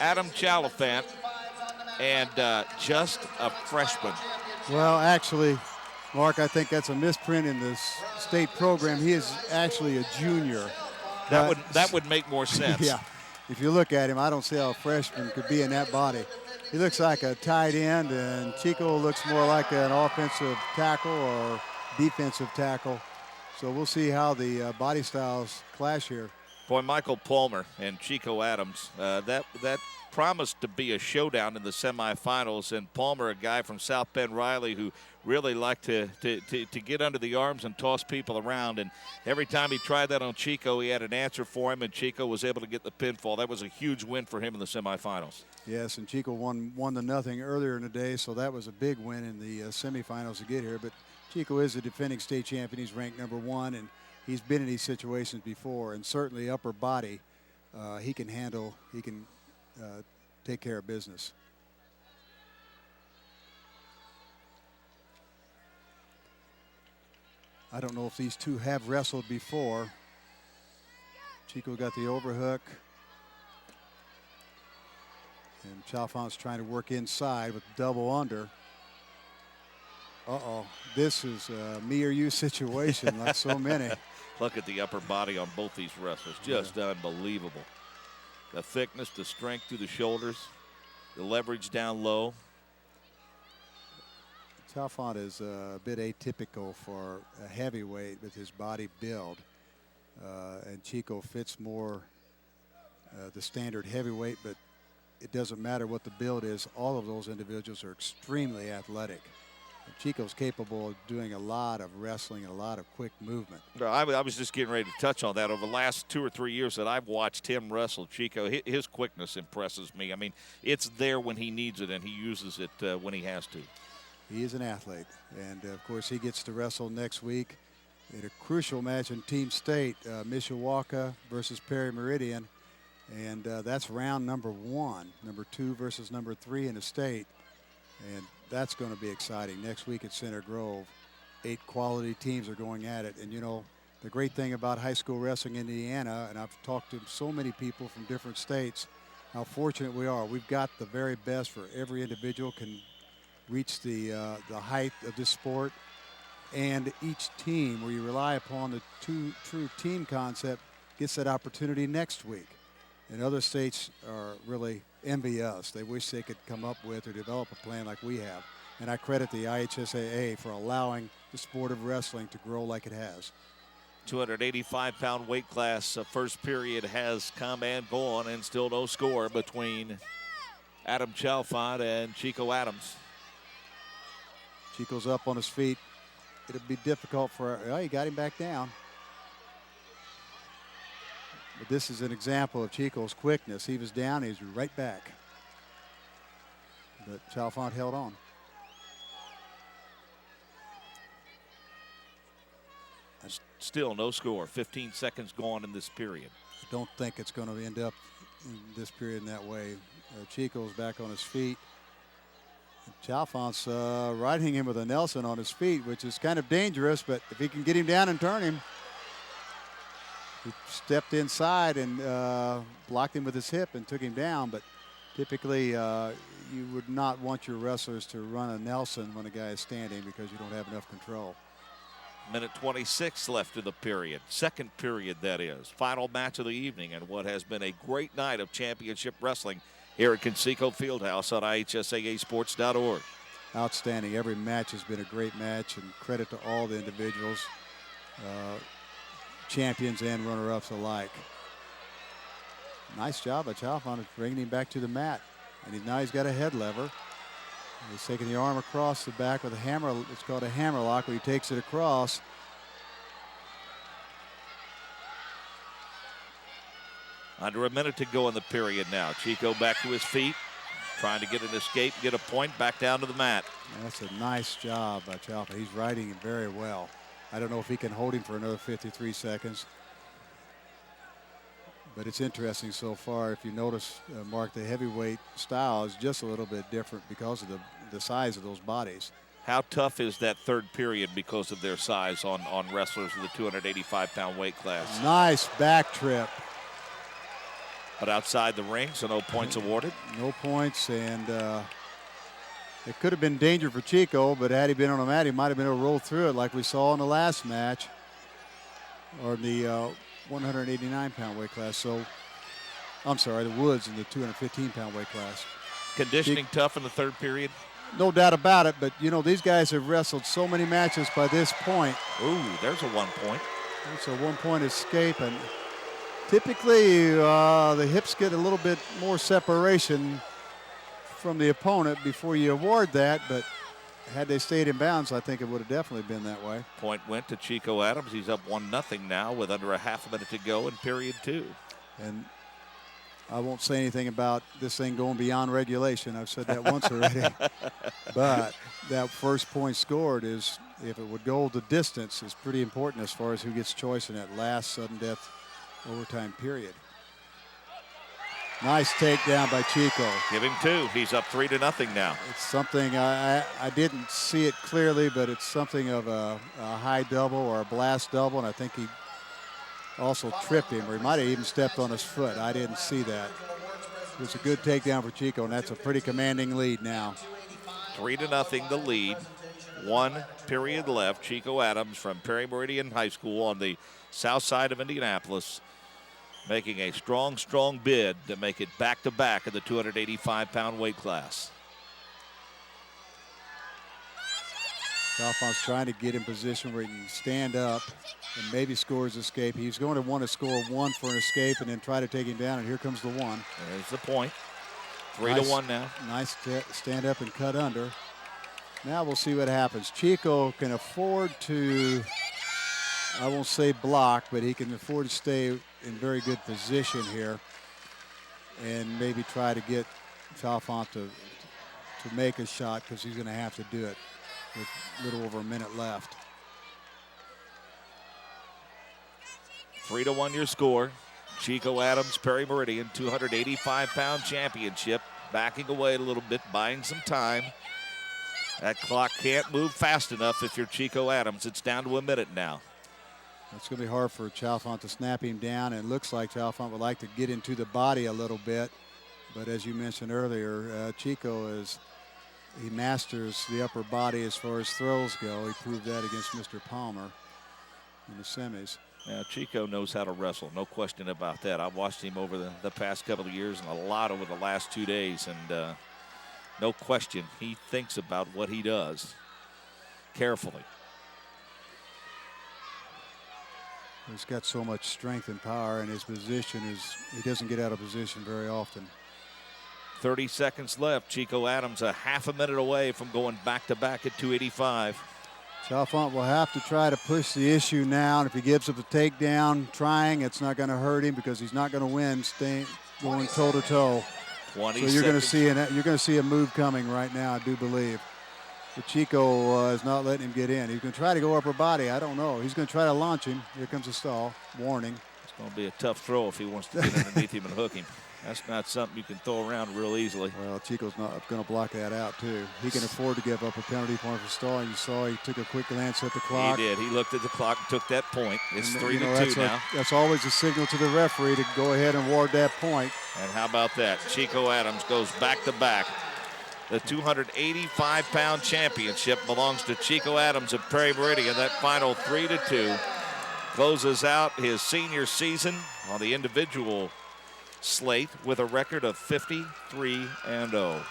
Adam Chalfant, and just a freshman. Well, actually, Mark, I think that's a misprint in the state program. He is actually a junior. That would make more sense. Yeah. If you look at him, I don't see how a freshman could be in that body. He looks like a tight end, and Chico looks more like an offensive tackle or defensive tackle. So we'll see how the body styles clash here. Boy, Michael Palmer and Chico Adams, that promised to be a showdown in the semifinals. And Palmer, a guy from South Bend Riley who really liked to get under the arms and toss people around. And every time he tried that on Chico, he had an answer for him, and Chico was able to get the pinfall. That was a huge win for him in the semifinals. Yes, and Chico won 1-0 earlier in the day, so that was a big win in the semifinals to get here. But Chico is the defending state champion. He's ranked #1, and he's been in these situations before. And certainly upper body, he can handle, he can take care of business. I don't know if these two have wrestled before. Chico got the overhook. And Chalfant's trying to work inside with double under. Uh-oh, this is a me or you situation like so many. Look at the upper body on both these wrestlers, just unbelievable. The thickness, the strength through the shoulders, the leverage down low. Chalfant is a bit atypical for a heavyweight with his body build. And Chico fits more the standard heavyweight, but it doesn't matter what the build is. All of those individuals are extremely athletic. And Chico's capable of doing a lot of wrestling and a lot of quick movement. I was just getting ready to touch on that. Over the last 2 or 3 years that I've watched him wrestle, Chico, his quickness impresses me. I mean, it's there when he needs it, and he uses it when he has to. He is an athlete, and of course he gets to wrestle next week in a crucial match in Team State, Mishawaka versus Perry Meridian, and that's round #1, #2 versus #3 in the state, and that's going to be exciting. Next week at Center Grove, 8 quality teams are going at it, and you know the great thing about high school wrestling in Indiana, and I've talked to so many people from different states, how fortunate we are. We've got the very best for every individual can reach the height of this sport, and each team where you rely upon the true team concept gets that opportunity next week. And other states are really envy us. They wish they could come up with or develop a plan like we have. And I credit the IHSAA for allowing the sport of wrestling to grow like it has. 285-pound weight class. First period has come and gone, and still no score between Adam Chalfant and Chico Adams. Chico's up on his feet. It'll be difficult for, he got him back down. But this is an example of Chico's quickness. He was down, he's right back. But Chalfant held on. Still no score. 15 seconds gone in this period. I don't think it's going to end up in this period in that way. Chico's back on his feet. Chalfant's riding him with a Nelson on his feet, which is kind of dangerous, but if he can get him down and turn him. He stepped inside and blocked him with his hip and took him down, but typically you would not want your wrestlers to run a Nelson when a guy is standing because you don't have enough control. Minute 26 left in the period. Second period, that is. Final match of the evening, and what has been a great night of championship wrestling here at Conseco Fieldhouse on IHSAAsports.org. Outstanding. Every match has been a great match, and credit to all the individuals, champions and runner-ups alike. Nice job by Chalfant bringing him back to the mat. And now he's got a head lever. He's taking the arm across the back with a hammer. It's called a hammer lock where he takes it across. Under a minute to go in the period now. Chico back to his feet, trying to get an escape, get a point, back down to the mat. That's a nice job by Chalfant. He's riding him very well. I don't know if he can hold him for another 53 seconds. But it's interesting so far. If you notice, Mark, the heavyweight style is just a little bit different because of the size of those bodies. How tough is that third period because of their size on wrestlers of the 285-pound weight class? Nice back trip. But outside the ring, so no points awarded. No points, and it could have been danger for Chico, but had he been on a mat, he might have been able to roll through it like we saw in the last match, or the 189-pound weight class. So, I'm sorry, the Woods in the 215-pound weight class. Conditioning tough in the third period. No doubt about it, but you know, these guys have wrestled so many matches by this point. Ooh, there's a 1 point. It's a 1 point escape, and typically the hips get a little bit more separation from the opponent before you award that, but had they stayed in bounds, I think it would have definitely been that way. Point went to Chico Adams. He's up 1-0 now with under a half a minute to go in period 2. And I won't say anything about this thing going beyond regulation. I've said that once already. But that first point scored is, if it would go the distance, is pretty important as far as who gets choice in that last sudden death overtime period. Nice takedown by Chico. Give him 2. He's up 3-0 now. It's something I didn't see it clearly, but it's something of a high double or a blast double, and I think he also tripped him, or he might have even stepped on his foot. I didn't see that. It was a good takedown for Chico, and that's a pretty commanding lead now. 3-0 the lead. 1 period left. Chico Adams from Perry Meridian High School on the south side of Indianapolis, making a strong bid to make it back-to-back in the 285-pound weight class. Chalfant's trying to get in position where he can stand up and maybe score his escape. He's going to want to score 1 for an escape and then try to take him down, and here comes the 1. There's the point. 3-1 now. Nice stand up and cut under. Now we'll see what happens. Chico can afford to, I won't say block, but he can afford to stay in very good position here and maybe try to get Chalfant to make a shot, because he's going to have to do it with a little over a minute left. 3-1 your score. Chico Adams, Perry Meridian, 285-pound championship. Backing away a little bit, buying some time. That clock can't move fast enough if you're Chico Adams. It's down to a minute now. It's going to be hard for Chalfant to snap him down, and it looks like Chalfant would like to get into the body a little bit. But as you mentioned earlier, Chico he masters the upper body as far as throws go. He proved that against Mr. Palmer in the semis. Now, Chico knows how to wrestle, no question about that. I've watched him over the past couple of years and a lot over the last 2 days, and no question, he thinks about what he does carefully. He's got so much strength and power, and his position he doesn't get out of position very often. 30 seconds left. Chico Adams a half a minute away from going back-to-back at 285. Chalfant will have to try to push the issue now, and if he gives up the takedown, it's not going to hurt him, because he's not going to win going toe-to-toe. 20 so you're going to see a move coming right now, I do believe. But Chico is not letting him get in. He's going to try to go upper body. I don't know. He's going to try to launch him. Here comes a stall. Warning. It's going to be a tough throw if he wants to get underneath him and hook him. That's not something you can throw around real easily. Well, Chico's not going to block that out, too. He can afford to give up a penalty point for stalling. You saw he took a quick glance at the clock. He did. He looked at the clock and took that point. It's 3-2 now. That's always a signal to the referee to go ahead and award that point. And how about that? Chico Adams goes back-to-back. The 285-pound championship belongs to Chico Adams of Perry Meridian. That final 3-2 closes out his senior season on the individual slate with a record of 53-0.